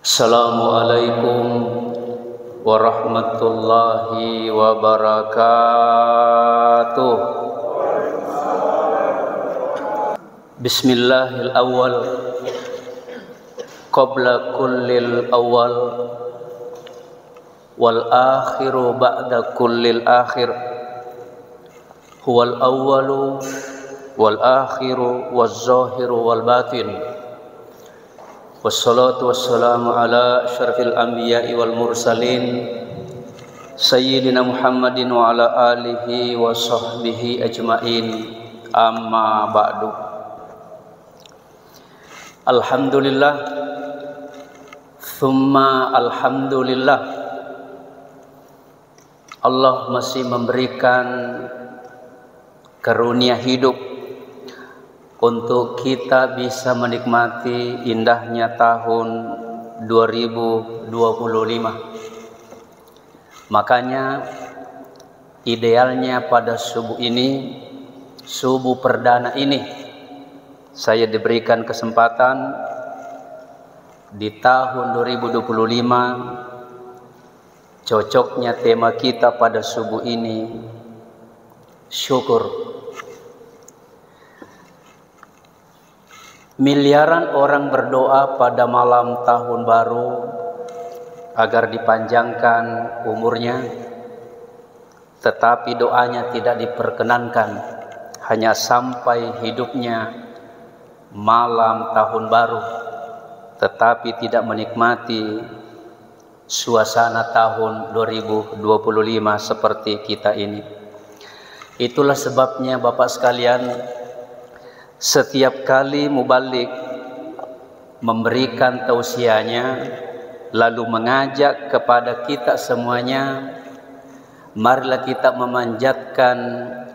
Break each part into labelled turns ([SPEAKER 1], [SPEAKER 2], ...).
[SPEAKER 1] Assalamualaikum warahmatullahi wabarakatuh. Bismillahil awwal qabla kullil awwal wal akhiru ba'da kullil akhir huwal awwalu wal akhiru waz zahiru wal batin. Wassalatu wassalamu ala asyrafil anbiya'i wal mursalin Sayyidina Muhammadin wa ala alihi wa sahbihi ajma'in. Amma ba'du. Alhamdulillah thumma alhamdulillah, Allah masih memberikan karunia hidup untuk kita bisa menikmati indahnya tahun 2025. Makanya idealnya pada subuh ini, subuh perdana ini, saya diberikan kesempatan di tahun 2025. Cocoknya tema kita pada subuh ini syukur. Miliaran orang berdoa pada malam tahun baru agar dipanjangkan umurnya, tetapi doanya tidak diperkenankan, hanya sampai hidupnya malam tahun baru, tetapi tidak menikmati suasana tahun 2025 seperti kita ini. Itulah sebabnya Bapak sekalian, setiap kali mubalik memberikan tausiahnya, lalu mengajak kepada kita semuanya, marilah kita memanjatkan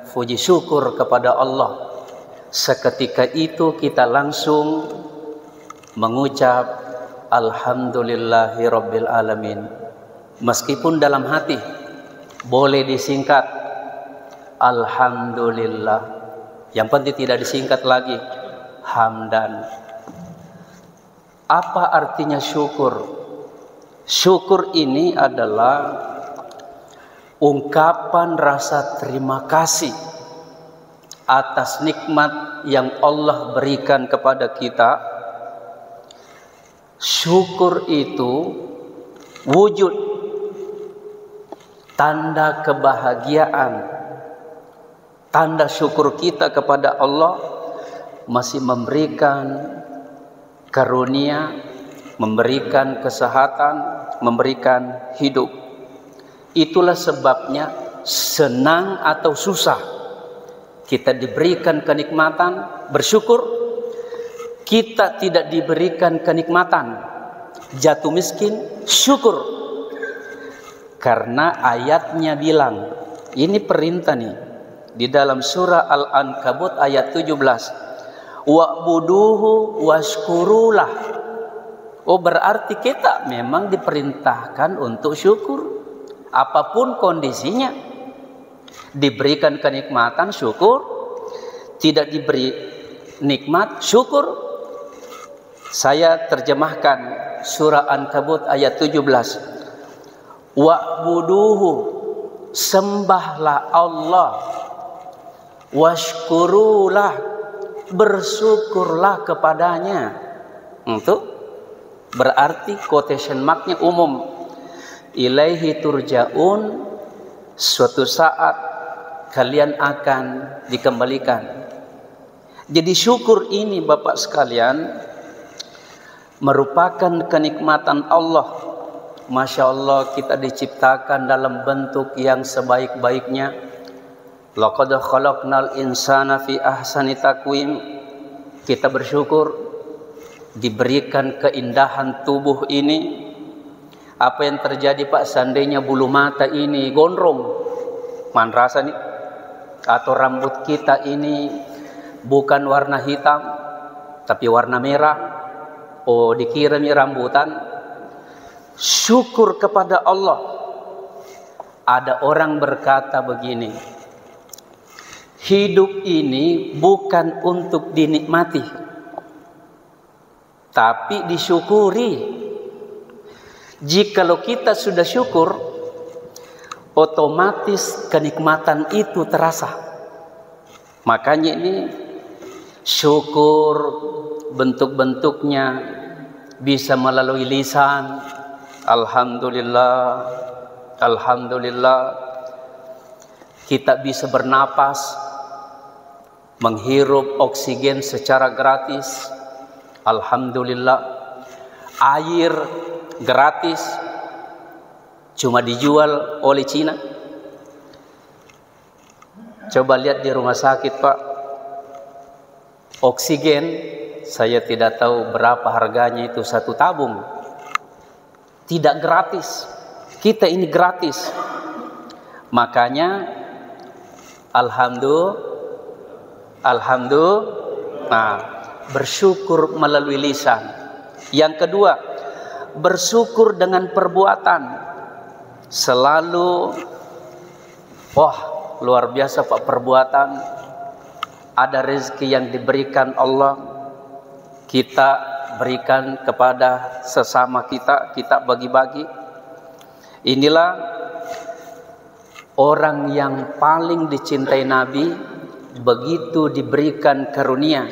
[SPEAKER 1] puji syukur kepada Allah. Seketika itu kita langsung mengucap Alhamdulillahi Rabbil Alamin. Meskipun dalam hati boleh disingkat Alhamdulillah, yang penting tidak disingkat lagi hamdan. Apa artinya syukur? Syukur ini adalah ungkapan rasa terima kasih atas nikmat yang Allah berikan kepada kita. Syukur itu wujud tanda kebahagiaan. Tanda syukur kita kepada Allah masih memberikan karunia, memberikan kesehatan, memberikan hidup. Itulah sebabnya senang atau susah kita diberikan kenikmatan, bersyukur. Kita tidak diberikan kenikmatan, jatuh miskin, syukur. Karena ayatnya bilang, ini perintah nih, di dalam surah Al-Ankabut ayat 17. Wa'buduhu washkurulah. Oh, berarti kita memang diperintahkan untuk syukur. Apapun kondisinya. Diberikan kenikmatan, syukur. Tidak diberi nikmat, syukur. Saya terjemahkan surah Al-Ankabut ayat 17. Wa'buduhu, sembahlah Allah. Washkurulah, bersyukurlah kepadanya. Itu berarti quotation marknya umum. Ilaihi turja'un, suatu saat kalian akan dikembalikan. Jadi syukur ini Bapak sekalian merupakan kenikmatan Allah. Masya Allah, kita diciptakan dalam bentuk yang sebaik-baiknya. Laqad khalaqnal insana fi ahsani taqwim. Kita bersyukur diberikan keindahan tubuh ini. Apa yang terjadi Pak seandainya bulu mata ini gondrong, man rasa nih, atau rambut kita ini bukan warna hitam tapi warna merah, oh dikira nih rambutan. Syukur kepada Allah. Ada orang berkata begini, hidup ini bukan untuk dinikmati, tapi disyukuri. Jikalau kita sudah syukur, otomatis kenikmatan itu terasa. Makanya ini syukur bentuk-bentuknya bisa melalui lisan. Alhamdulillah, alhamdulillah. Kita bisa bernapas, menghirup oksigen secara gratis. Alhamdulillah. Air gratis, cuma dijual oleh Cina. Coba lihat di rumah sakit, Pak. Oksigen, saya tidak tahu berapa harganya itu satu tabung. Tidak gratis. Kita ini gratis. Makanya alhamdulillah, bersyukur melalui lisan. Yang kedua, bersyukur dengan perbuatan. Selalu, wah, luar biasa Pak perbuatan. Ada rezeki yang diberikan Allah, kita berikan kepada sesama kita, kita bagi-bagi. Inilah orang yang paling dicintai Nabi. Begitu diberikan karunia,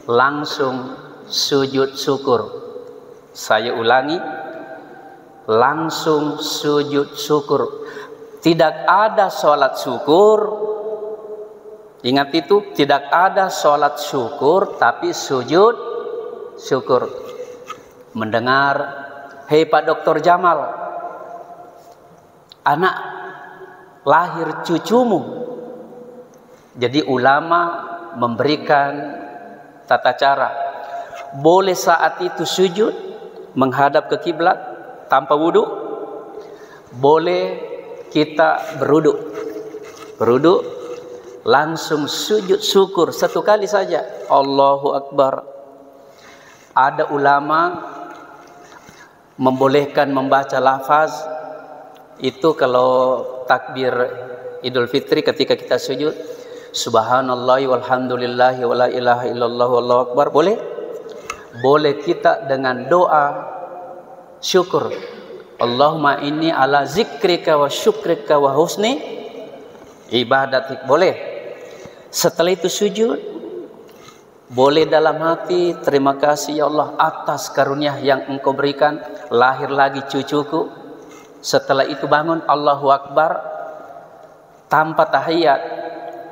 [SPEAKER 1] langsung sujud syukur. Saya ulangi, langsung sujud syukur. Tidak ada sholat syukur. Ingat itu, tidak ada sholat syukur tapi sujud syukur. Mendengar, hei Pak Dr. Jamal, anak lahir cucumu. Jadi ulama memberikan tata cara. Boleh saat itu sujud menghadap ke kiblat tanpa wudu. Boleh kita berwudu langsung sujud syukur satu kali saja. Allahu Akbar. Ada ulama membolehkan membaca lafaz itu kalau takbir Idul Fitri ketika kita sujud, subhanallahi walhamdulillahi wala ilaha illallah wallahu akbar. Boleh kita dengan doa syukur. Allahumma inni ala zikrika wa syukrika wa husni ibadatik. Boleh. Setelah itu sujud, boleh dalam hati, terima kasih ya Allah atas karunia yang Engkau berikan, lahir lagi cucuku. Setelah itu bangun, Allahu Akbar, tanpa tahiyat,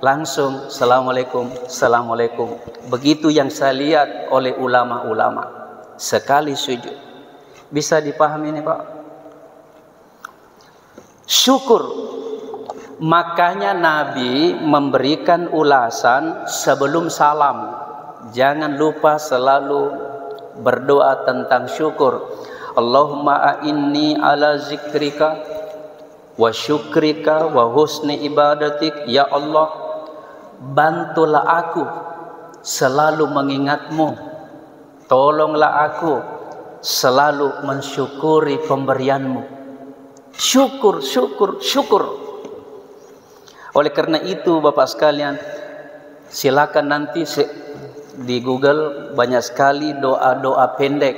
[SPEAKER 1] langsung Assalamualaikum, Assalamualaikum. Begitu yang saya lihat oleh ulama-ulama. Sekali sujud. Bisa dipahami ini Pak? Syukur. Makanya Nabi memberikan ulasan sebelum salam. Jangan lupa selalu berdoa tentang syukur. Allahumma a'inni ala zikrika wa syukrika wa husni ibadatik. Ya Allah, bantulah aku selalu mengingatmu. Tolonglah aku selalu mensyukuri pemberianmu. Syukur, syukur, syukur. Oleh karena itu Bapak sekalian, silakan nanti di Google banyak sekali doa-doa pendek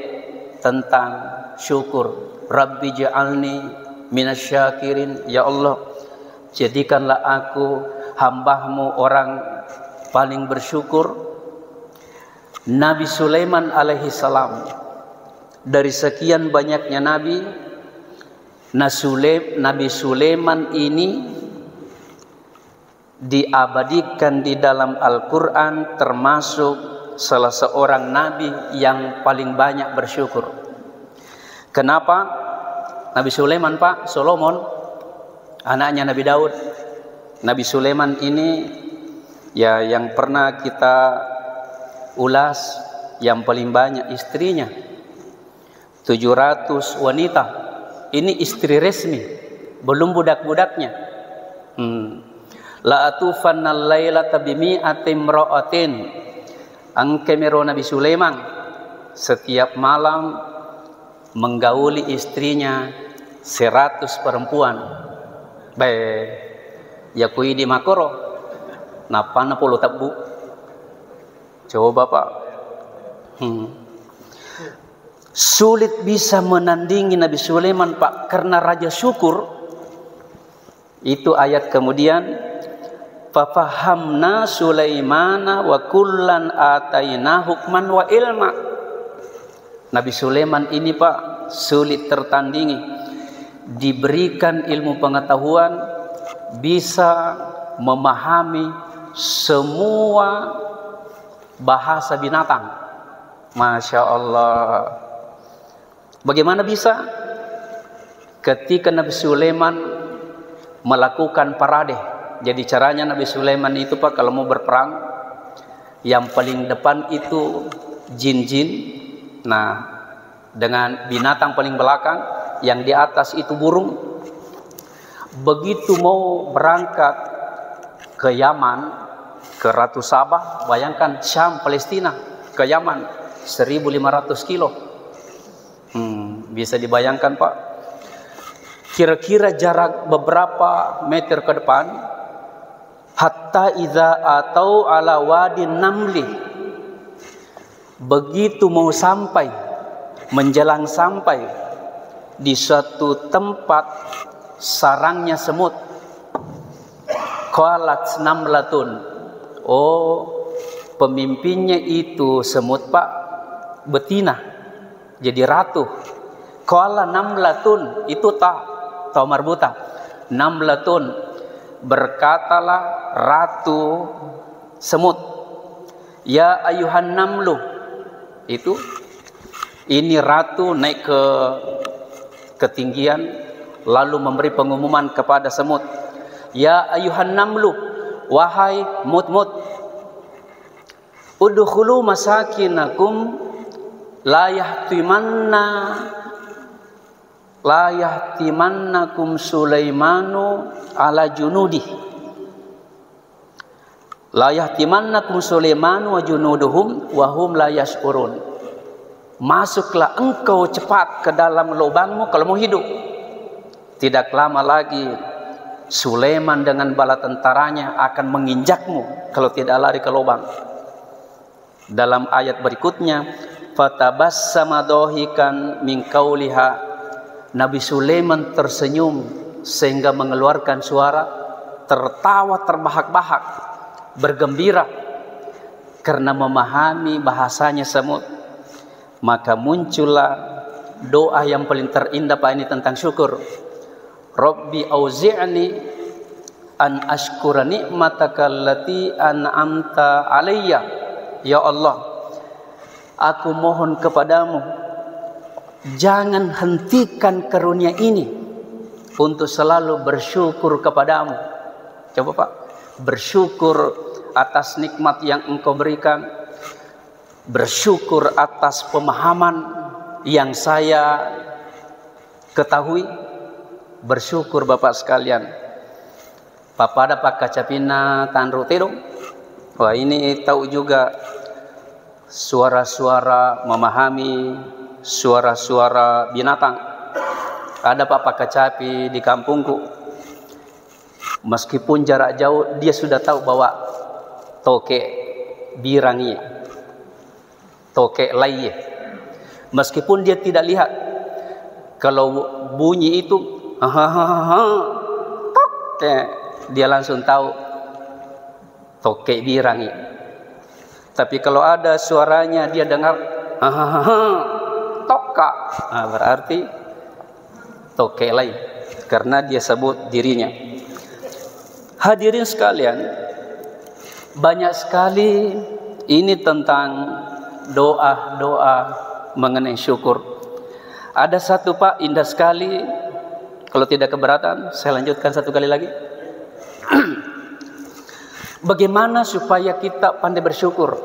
[SPEAKER 1] tentang syukur. Rabbi ja'alni minasyakirin. Ya Allah, jadikanlah aku hamba-Mu orang paling bersyukur. Nabi Sulaiman alaihi salam, dari sekian banyaknya nabi, Nabi Sulaiman ini diabadikan di dalam Al-Quran termasuk salah seorang nabi yang paling banyak bersyukur. Kenapa? Nabi Sulaiman Pak, Solomon, anaknya Nabi Daud. Nabi Sulaiman ini ya yang pernah kita ulas, yang paling banyak istrinya 700 wanita. Ini istri resmi, belum budak-budaknya. La atufannal lailata bimi'atin imra'atin. Angkemero Nabi Sulaiman setiap malam menggauli istrinya 100 perempuan. Ya kui di makoro napana puluh tabu. Coba Pak. sulit bisa menandingi Nabi Sulaiman Pak, karena raja syukur. Itu ayat kemudian, fafahamna Sulaimana wa kullan ataina hukman wa ilma. Nabi Sulaiman ini Pak sulit tertandingi, diberikan ilmu pengetahuan, bisa memahami semua bahasa binatang. Masya Allah. Bagaimana bisa? Ketika Nabi Sulaiman melakukan parade. Jadi caranya Nabi Sulaiman itu Pak kalau mau berperang, yang paling depan itu jin-jin, nah dengan binatang paling belakang, yang di atas itu burung. Begitu mau berangkat ke Yaman, ke Ratu Sabah, bayangkan Syam, Palestina, ke Yaman 1.500 kilo. Bisa dibayangkan Pak, kira-kira jarak beberapa meter ke depan. Hatta idza atau ala wadi namli, begitu mau sampai, menjelang sampai di suatu tempat sarangnya semut. Qalat namlatun, oh pemimpinnya itu semut Pak, betina, jadi ratu. Qala namlatun, itu ta marbuta. Namlatun, berkatalah ratu semut, ya ayuhan namlu, itu ini ratu naik ke ketinggian lalu memberi pengumuman kepada semut, ya ayuhan namlu, wahai mut-mut, udkhulu masakinakum la yahtimannakum Sulaimanu ala junudi, la yahtimannakum Sulaimanu wa junuduhum wa hum la yash'urun. Masuklah engkau cepat ke dalam lubangmu kalau mau hidup. Tidak lama lagi Sulaiman dengan bala tentaranya akan menginjakmu kalau tidak lari ke lubang. Dalam ayat berikutnya, fatabassama dhahikan min qauliha, Nabi Sulaiman tersenyum sehingga mengeluarkan suara, tertawa terbahak-bahak, bergembira karena memahami bahasanya semut. Maka muncullah doa yang paling terindah Pak ini tentang syukur. Rabbi auzi'ni an ashkura ni'mataka allati an'amta alayya. Ya Allah, aku mohon kepadamu, jangan hentikan karunia ini untuk selalu bersyukur kepadamu. Coba Pak, bersyukur atas nikmat yang engkau berikan, bersyukur atas pemahaman yang saya ketahui, bersyukur Bapak sekalian. Papada Pak kacapina tanru tidung. Wah, ini tahu juga suara-suara, memahami suara-suara binatang. Ada Pak Kacapi di kampungku, meskipun jarak jauh dia sudah tahu bahwa toke birangi, toke lai, meskipun dia tidak lihat, kalau bunyi itu toke, dia langsung tahu toke birangi. Tapi kalau ada suaranya dia dengar toka, nah, berarti toke lain, karena dia sebut dirinya. Hadirin sekalian, banyak sekali ini tentang doa-doa mengenai syukur. Ada satu Pak indah sekali, kalau tidak keberatan saya lanjutkan satu kali lagi. Bagaimana supaya kita pandai bersyukur?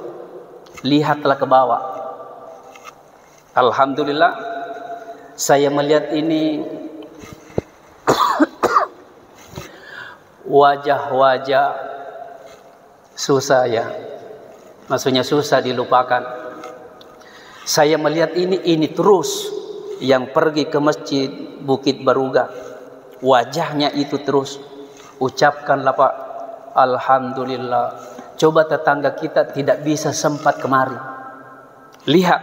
[SPEAKER 1] Lihatlah ke bawah. Alhamdulillah, saya melihat ini wajah-wajah susah ya, maksudnya susah dilupakan. Saya melihat ini terus yang pergi ke masjid Bukit Baruga, wajahnya itu terus. Ucapkanlah Pak, alhamdulillah. Coba tetangga kita tidak bisa sempat kemari. Lihat,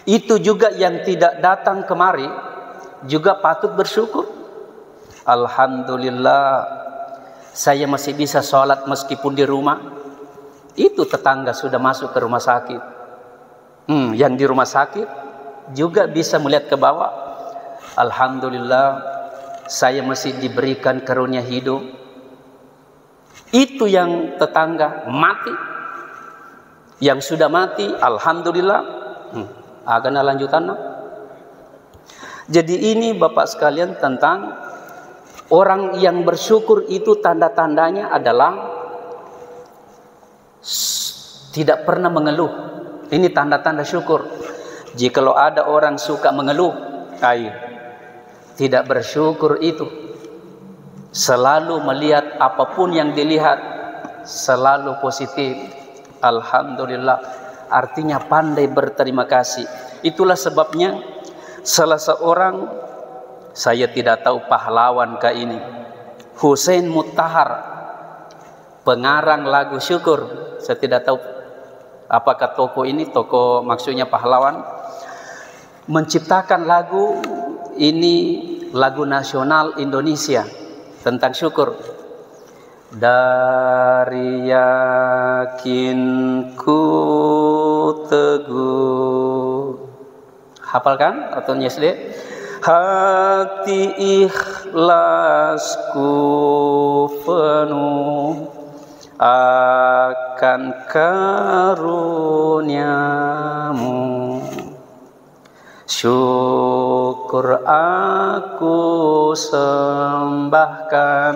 [SPEAKER 1] Itu juga yang tidak datang kemari juga patut bersyukur. Alhamdulillah, saya masih bisa sholat meskipun di rumah. Itu tetangga sudah masuk ke rumah sakit. Yang di rumah sakit juga bisa melihat ke bawah. Alhamdulillah, saya masih diberikan karunia hidup. Itu yang tetangga mati. Yang sudah mati, alhamdulillah. Agak lanjutan. Jadi ini Bapak sekalian tentang orang yang bersyukur itu tanda-tandanya adalah tidak pernah mengeluh. Ini tanda-tanda syukur. Jikalau ada orang suka mengeluh, tidak bersyukur itu. Selalu melihat apapun yang dilihat selalu positif. Alhamdulillah. Artinya pandai berterima kasih. Itulah sebabnya salah seorang, saya tidak tahu pahlawan kah ini, Hussein Muttahar, pengarang lagu syukur. Saya tidak tahu apakah tokoh ini, tokoh maksudnya pahlawan, menciptakan lagu ini, lagu nasional Indonesia tentang syukur. Dari yakinku teguh, hafal kan atau nyesde? Hati ikhlasku penuh akan karuniamu, syukur aku sembahkan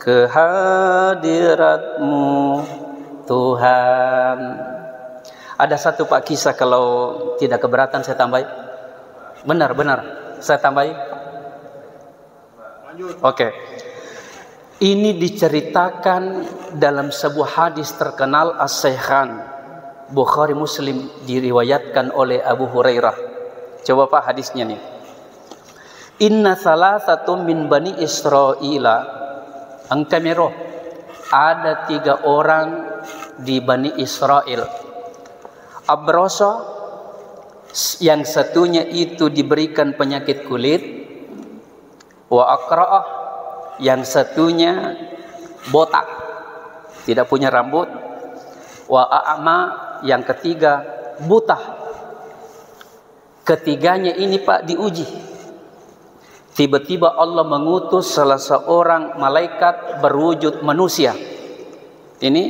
[SPEAKER 1] kehadiratmu Tuhan. Ada satu Pak kisah, kalau tidak keberatan saya tambahin. Benar, saya tambahin. Oke. Ini diceritakan dalam sebuah hadis terkenal As-Sahihan, Bukhari Muslim, diriwayatkan oleh Abu Hurairah. Coba Pak hadisnya nih. Inna salasatun min bani Israila, angkameroh, ada 3 orang di Bani Israel. Abroso, yang satunya itu diberikan penyakit kulit. Wa akra'ah, yang satunya botak, tidak punya rambut. Wa a'ma, yang ketiga buta. Ketiganya ini Pak diuji. Tiba-tiba Allah mengutus salah seorang malaikat berwujud manusia. Ini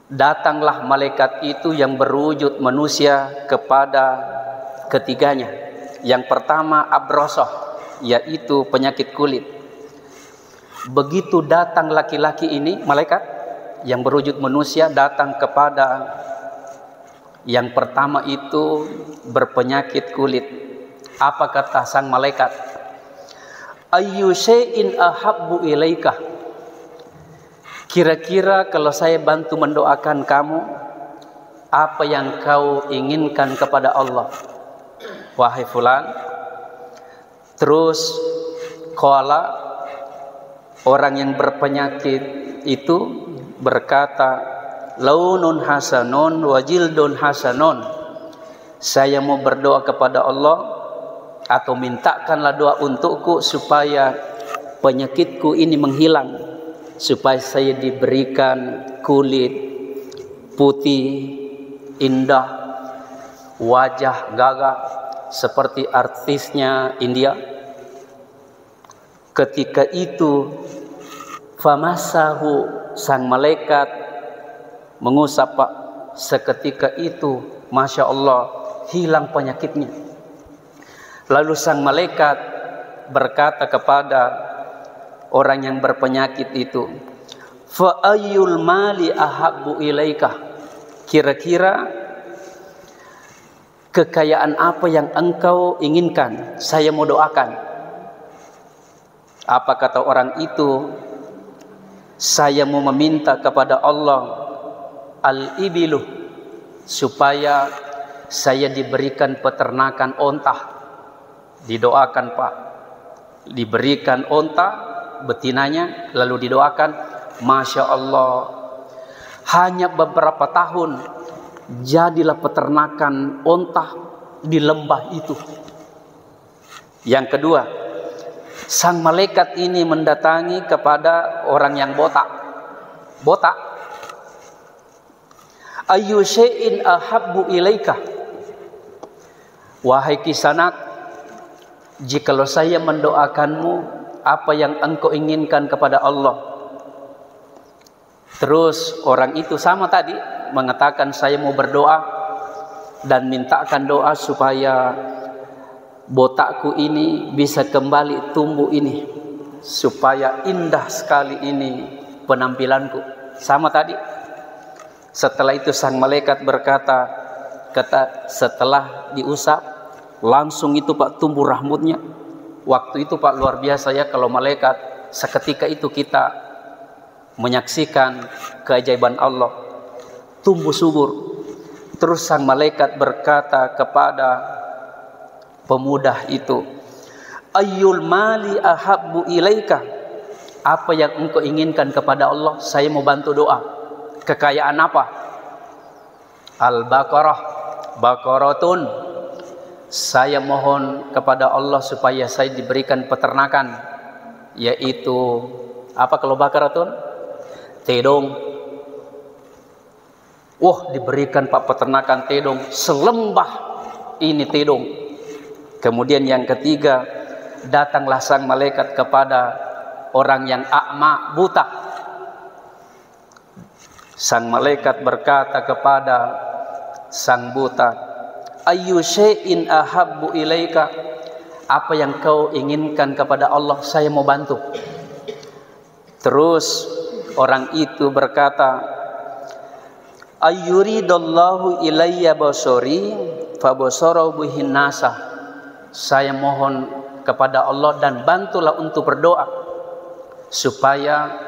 [SPEAKER 1] datanglah malaikat itu yang berwujud manusia kepada ketiganya. Yang pertama abrosoh, yaitu penyakit kulit. Begitu datang laki-laki ini, malaikat yang berwujud manusia datang kepada yang pertama itu berpenyakit kulit. Apa kata sang malaikat? Ayyu syai'in ahabbu ilaika. Kira-kira kalau saya bantu mendoakan kamu, apa yang kau inginkan kepada Allah, wahai fulan? Terus qala, orang yang berpenyakit itu berkata, launun hasanun wa jildun hasanun. Saya mau berdoa kepada Allah, atau mintakanlah doa untukku supaya penyakitku ini menghilang, supaya saya diberikan kulit putih indah, wajah gagah seperti artisnya India. Ketika itu famasahu, sang malaikat mengusap Pak. Seketika itu Masya Allah hilang penyakitnya. Lalu sang malaikat berkata kepada orang yang berpenyakit itu, fa ayyul mali ahabbu ilaika. Kira-kira kekayaan apa yang engkau inginkan, saya mau doakan. Apa kata orang itu? Saya mau meminta kepada Allah al-ibilu, supaya saya diberikan peternakan onta. Didoakan Pak, diberikan onta betinanya, lalu didoakan. Masya Allah, hanya beberapa tahun jadilah peternakan onta di lembah itu. Yang kedua, sang malaikat ini mendatangi kepada orang yang botak. Ayyu syai'in ahabbu ilaika, wahai kisanak, jikalau saya mendoakanmu, apa yang engkau inginkan kepada Allah? Terus orang itu sama tadi mengatakan, saya mau berdoa dan mintakan doa supaya botakku ini bisa kembali tumbuh ini, supaya indah sekali ini penampilanku. Sama tadi. Setelah itu sang malaikat berkata, setelah diusap, langsung itu Pak tumbuh rambutnya. Waktu itu Pak luar biasa ya, kalau malaikat seketika itu kita menyaksikan keajaiban Allah, tumbuh subur. Terus sang malaikat berkata kepada pemuda itu, ayyul mali ahabbu ilaika, apa yang engkau inginkan kepada Allah, saya mau bantu doa. Kekayaan apa? Al-Baqarah, Baqaratun, saya mohon kepada Allah supaya saya diberikan peternakan, yaitu apa kalau Baqaratun? Tedong. Wah, diberikan Pak peternakan tedong, selembah ini tedong. Kemudian yang ketiga, datanglah sang malaikat kepada orang yang a'ma, buta. Sang malaikat berkata kepada sang buta, ayyu syai'in ahabbu ilaika, apa yang kau inginkan kepada Allah, saya mau bantu. Terus orang itu berkata, ayyuridallahu ilayya basori fabasara bihin nasa, saya mohon kepada Allah dan bantulah untuk berdoa supaya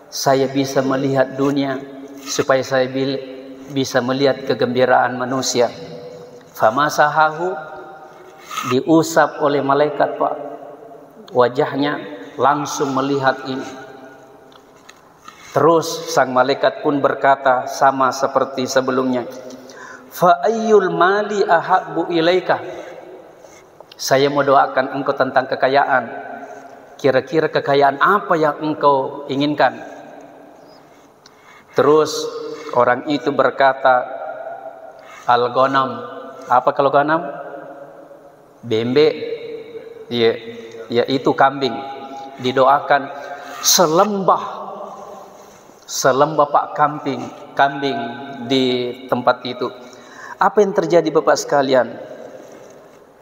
[SPEAKER 1] saya bisa melihat dunia, supaya saya bisa melihat kegembiraan manusia. Famasahahu, diusap oleh malaikat Pak, wajahnya langsung melihat ini. Terus sang malaikat pun berkata sama seperti sebelumnya, fa ayyul mali ahabbu ilaika, saya mau doakan engkau tentang kekayaan, kira-kira kekayaan apa yang engkau inginkan? Terus orang itu berkata, al-ghanam, apa kalau ghanam? Bembe, ya itu kambing. Didoakan selembah Pak kambing di tempat itu. Apa yang terjadi Bapak sekalian?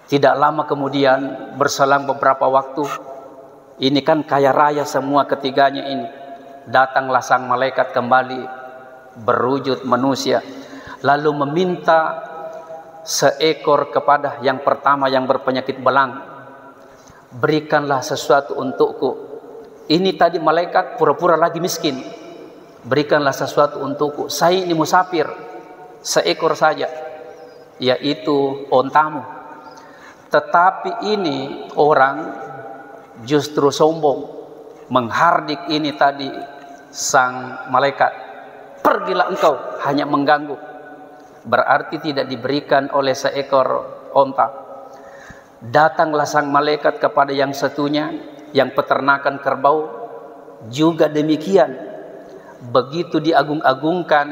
[SPEAKER 1] Tidak lama kemudian, berselang beberapa waktu, ini kan kaya raya semua ketiganya ini. Datanglah sang malaikat kembali berwujud manusia, lalu meminta seekor kepada yang pertama yang berpenyakit belang. Berikanlah sesuatu untukku. Ini tadi malaikat pura-pura lagi miskin. Berikanlah sesuatu untukku. Saya ini musafir, seekor saja, yaitu ontamu. Tetapi ini orang justru sombong, menghardik ini tadi sang malaikat. Pergilah engkau, hanya mengganggu. Berarti tidak diberikan oleh seekor onta. Datanglah sang malaikat kepada yang satunya, yang peternakan kerbau, juga demikian. Begitu diagung-agungkan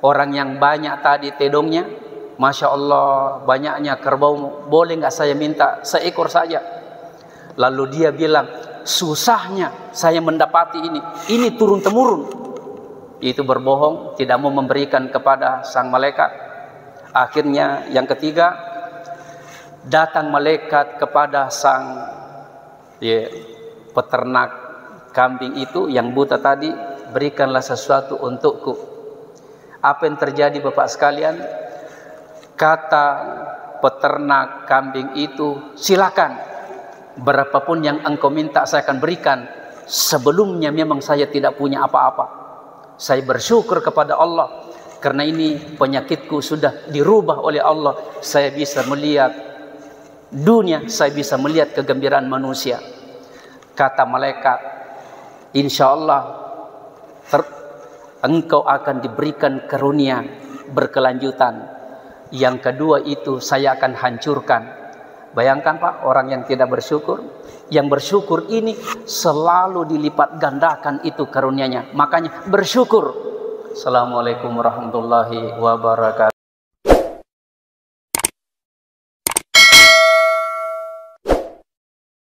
[SPEAKER 1] orang yang banyak tadi tedongnya, Masya Allah banyaknya kerbau, boleh nggak saya minta seekor saja? Lalu dia bilang, susahnya saya mendapati ini turun-temurun. Itu berbohong, tidak mau memberikan kepada sang malaikat. Akhirnya yang ketiga, datang malaikat kepada sang peternak kambing itu yang buta tadi, berikanlah sesuatu untukku. Apa yang terjadi Bapak sekalian? Kata peternak kambing itu, silakan, berapapun yang engkau minta saya akan berikan. Sebelumnya memang saya tidak punya apa-apa. Saya bersyukur kepada Allah karena ini penyakitku sudah dirubah oleh Allah. Saya bisa melihat dunia, saya bisa melihat kegembiraan manusia. Kata malaikat, insya Allah engkau akan diberikan karunia berkelanjutan. Yang kedua itu saya akan hancurkan. Bayangkan Pak, orang yang tidak bersyukur. Yang bersyukur ini selalu dilipat gandakan itu karunia-Nya. Makanya bersyukur. Assalamualaikum warahmatullahi wabarakatuh.